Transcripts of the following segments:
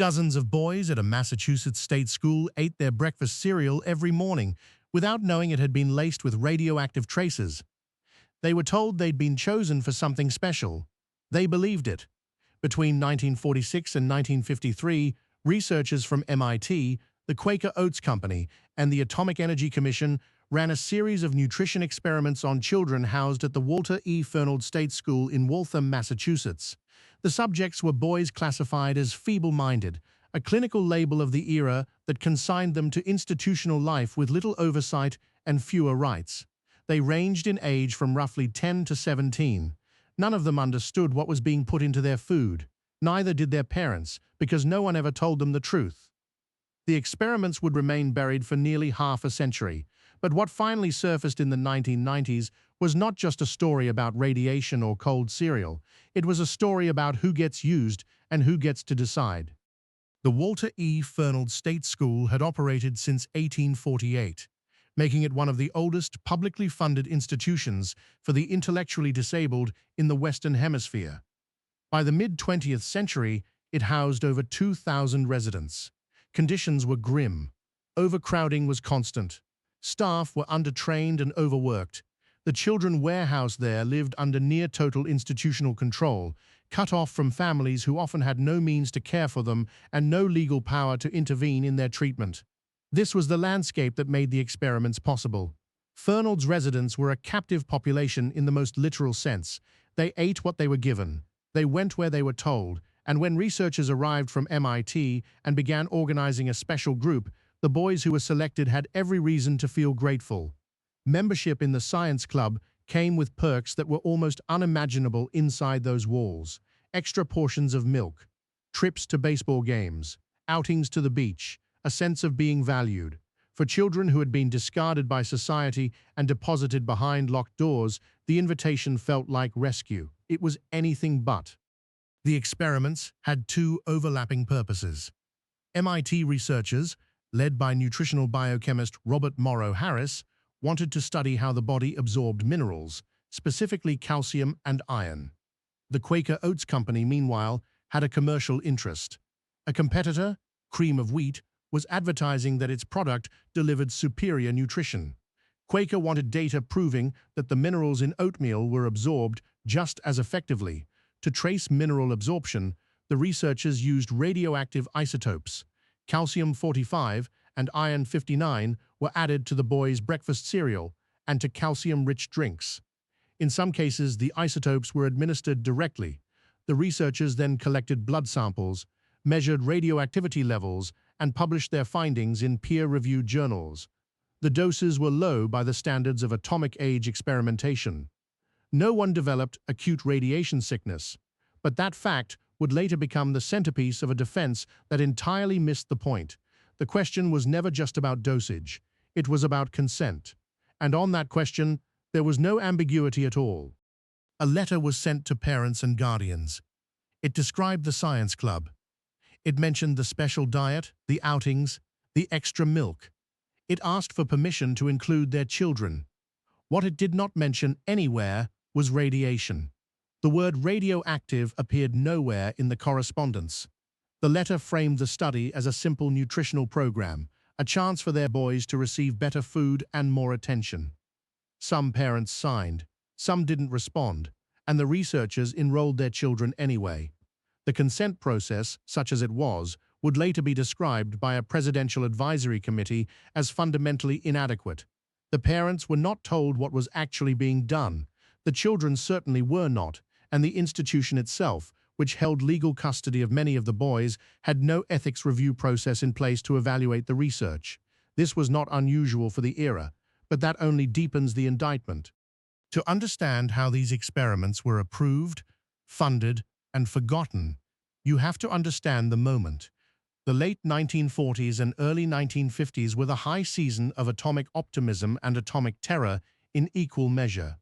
Dozens of boys at a Massachusetts state school ate their breakfast cereal every morning without knowing it had been laced with radioactive traces. They were told they'd been chosen for something special. They believed it. Between 1946 and 1953, researchers from MIT, the Quaker Oats Company, and the Atomic Energy Commission ran a series of nutrition experiments on children housed at the Walter E. Fernald State School in Waltham, Massachusetts. The subjects were boys classified as feeble-minded, a clinical label of the era that consigned them to institutional life with little oversight and fewer rights. They ranged in age from roughly 10 to 17. None of them understood what was being put into their food. Neither did their parents, because no one ever told them the truth. The experiments would remain buried for nearly half a century, but what finally surfaced in the 1990s was not just a story about radiation or cold cereal. It was a story about who gets used and who gets to decide. The Walter E. Fernald State School had operated since 1848, making it one of the oldest publicly funded institutions for the intellectually disabled in the Western Hemisphere. By the mid-20th century, it housed over 2,000 residents. Conditions were grim. Overcrowding was constant. Staff were undertrained and overworked. The children warehoused there lived under near-total institutional control, cut off from families who often had no means to care for them and no legal power to intervene in their treatment. This was the landscape that made the experiments possible. Fernald's residents were a captive population in the most literal sense. They ate what they were given. They went where they were told. And when researchers arrived from MIT and began organizing a special group, the boys who were selected had every reason to feel grateful. Membership in the science club came with perks that were almost unimaginable inside those walls. Extra portions of milk, trips to baseball games, outings to the beach, a sense of being valued. For children who had been discarded by society and deposited behind locked doors, the invitation felt like rescue. It was anything but. The experiments had two overlapping purposes. MIT researchers, led by nutritional biochemist Robert Morrow Harris, wanted to study how the body absorbed minerals, specifically calcium and iron. The Quaker Oats Company, meanwhile, had a commercial interest. A competitor, Cream of Wheat, was advertising that its product delivered superior nutrition. Quaker wanted data proving that the minerals in oatmeal were absorbed just as effectively. To trace mineral absorption, the researchers used radioactive isotopes. Calcium-45 and iron-59 were added to the boys' breakfast cereal and to calcium-rich drinks. In some cases, the isotopes were administered directly. The researchers then collected blood samples, measured radioactivity levels, and published their findings in peer-reviewed journals. The doses were low by the standards of atomic age experimentation. No one developed acute radiation sickness, but that fact would later become the centerpiece of a defense that entirely missed the point. The question was never just about dosage, it was about consent. And on that question, there was no ambiguity at all. A letter was sent to parents and guardians. It described the science club. It mentioned the special diet, the outings, the extra milk. It asked for permission to include their children. What it did not mention anywhere was radiation. The word radioactive appeared nowhere in the correspondence. The letter framed the study as a simple nutritional program, a chance for their boys to receive better food and more attention. Some parents signed, some didn't respond, and the researchers enrolled their children anyway. The consent process, such as it was, would later be described by a presidential advisory committee as fundamentally inadequate. The parents were not told what was actually being done. The children certainly were not, and the institution itself, which held legal custody of many of the boys, had no ethics review process in place to evaluate the research. This was not unusual for the era, but that only deepens the indictment. To understand how these experiments were approved, funded, and forgotten, you have to understand the moment. The late 1940s and early 1950s were the high season of atomic optimism and atomic terror in equal measure.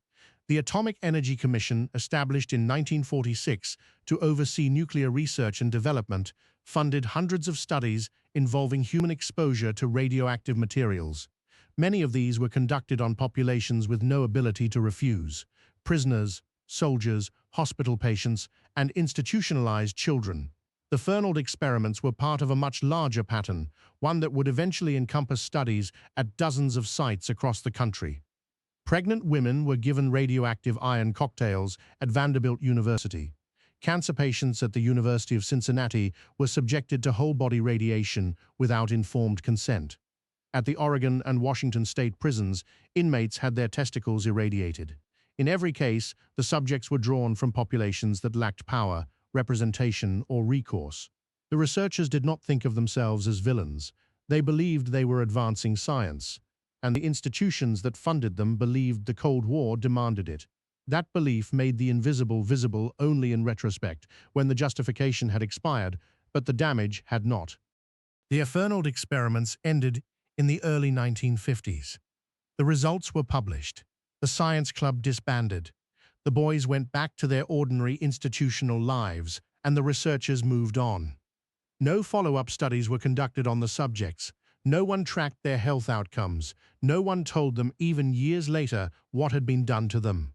The Atomic Energy Commission, established in 1946 to oversee nuclear research and development, funded hundreds of studies involving human exposure to radioactive materials. Many of these were conducted on populations with no ability to refuse: prisoners, soldiers, hospital patients, and institutionalized children. The Fernald experiments were part of a much larger pattern, one that would eventually encompass studies at dozens of sites across the country. Pregnant women were given radioactive iron cocktails at Vanderbilt University. Cancer patients at the University of Cincinnati were subjected to whole-body radiation without informed consent. At the Oregon and Washington state prisons, inmates had their testicles irradiated. In every case, the subjects were drawn from populations that lacked power, representation, or recourse. The researchers did not think of themselves as villains. They believed they were advancing science, and the institutions that funded them believed the Cold War demanded it. That belief made the invisible visible only in retrospect, when the justification had expired, but the damage had not. The Fernald experiments ended in the early 1950s. The results were published. The science club disbanded. The boys went back to their ordinary institutional lives, and the researchers moved on. No follow-up studies were conducted on the subjects. No one tracked their health outcomes. No one told them, even years later, what had been done to them.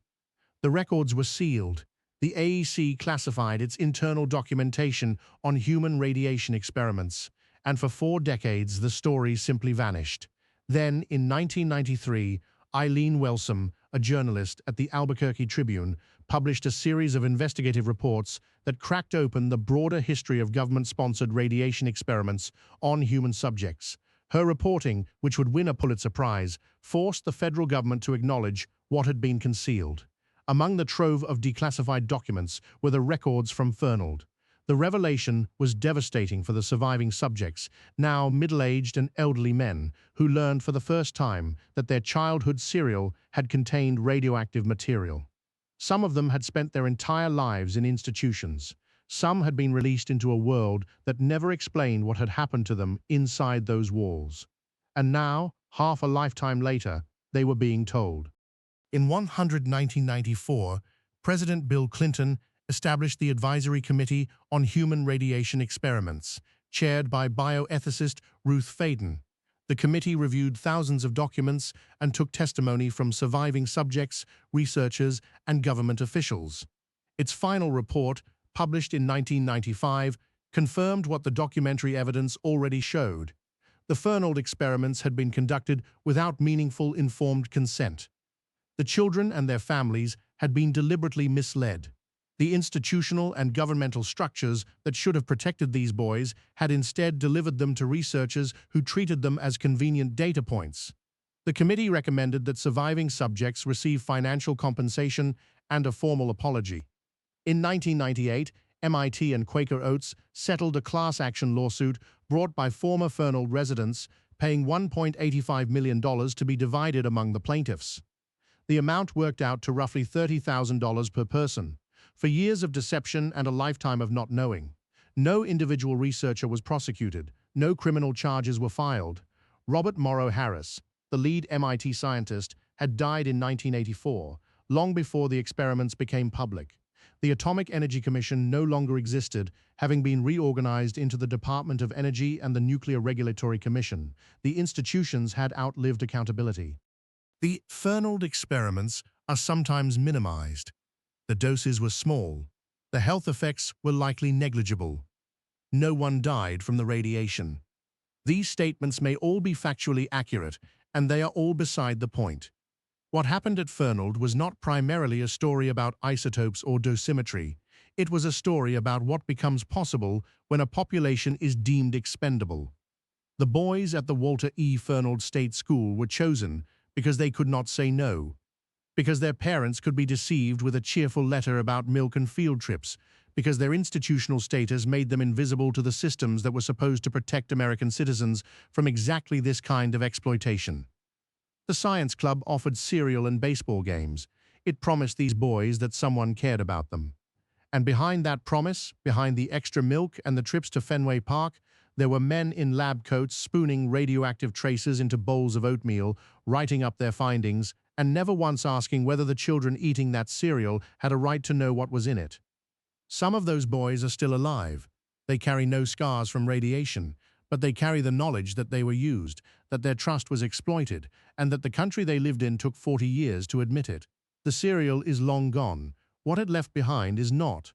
The records were sealed. The AEC classified its internal documentation on human radiation experiments, and for 4 decades the story simply vanished. Then, in 1993, Eileen Wellsome, a journalist at the Albuquerque Tribune, published a series of investigative reports that cracked open the broader history of government-sponsored radiation experiments on human subjects. Her reporting, which would win a Pulitzer Prize, forced the federal government to acknowledge what had been concealed. Among the trove of declassified documents were the records from Fernald. The revelation was devastating for the surviving subjects, now middle-aged and elderly men, who learned for the first time that their childhood cereal had contained radioactive material. Some of them had spent their entire lives in institutions. Some had been released into a world that never explained what had happened to them inside those walls. And now, half a lifetime later, they were being told. In 1994, President Bill Clinton established the Advisory Committee on Human Radiation Experiments, chaired by bioethicist Ruth Faden. The committee reviewed thousands of documents and took testimony from surviving subjects, researchers, and government officials. Its final report, published in 1995, confirmed what the documentary evidence already showed. The Fernald experiments had been conducted without meaningful informed consent. The children and their families had been deliberately misled. The institutional and governmental structures that should have protected these boys had instead delivered them to researchers who treated them as convenient data points. The committee recommended that surviving subjects receive financial compensation and a formal apology. In 1998, MIT and Quaker Oats settled a class action lawsuit brought by former Fernald residents, paying $1.85 million to be divided among the plaintiffs. The amount worked out to roughly $30,000 per person. For years of deception and a lifetime of not knowing. No individual researcher was prosecuted. No criminal charges were filed. Robert Morrow Harris, the lead MIT scientist, had died in 1984, long before the experiments became public. The Atomic Energy Commission no longer existed, having been reorganized into the Department of Energy and the Nuclear Regulatory Commission. The institutions had outlived accountability. The Fernald experiments are sometimes minimized. The doses were small. The health effects were likely negligible. No one died from the radiation. These statements may all be factually accurate, and they are all beside the point. What happened at Fernald was not primarily a story about isotopes or dosimetry. It was a story about what becomes possible when a population is deemed expendable. The boys at the Walter E. Fernald State School were chosen because they could not say no. Because their parents could be deceived with a cheerful letter about milk and field trips, because their institutional status made them invisible to the systems that were supposed to protect American citizens from exactly this kind of exploitation. The science club offered cereal and baseball games. It promised these boys that someone cared about them. And behind that promise, behind the extra milk and the trips to Fenway Park, there were men in lab coats spooning radioactive traces into bowls of oatmeal, writing up their findings, and never once asking whether the children eating that cereal had a right to know what was in it. Some of those boys are still alive. They carry no scars from radiation, but they carry the knowledge that they were used, that their trust was exploited, and that the country they lived in took 40 years to admit it. The cereal is long gone. What it left behind is not.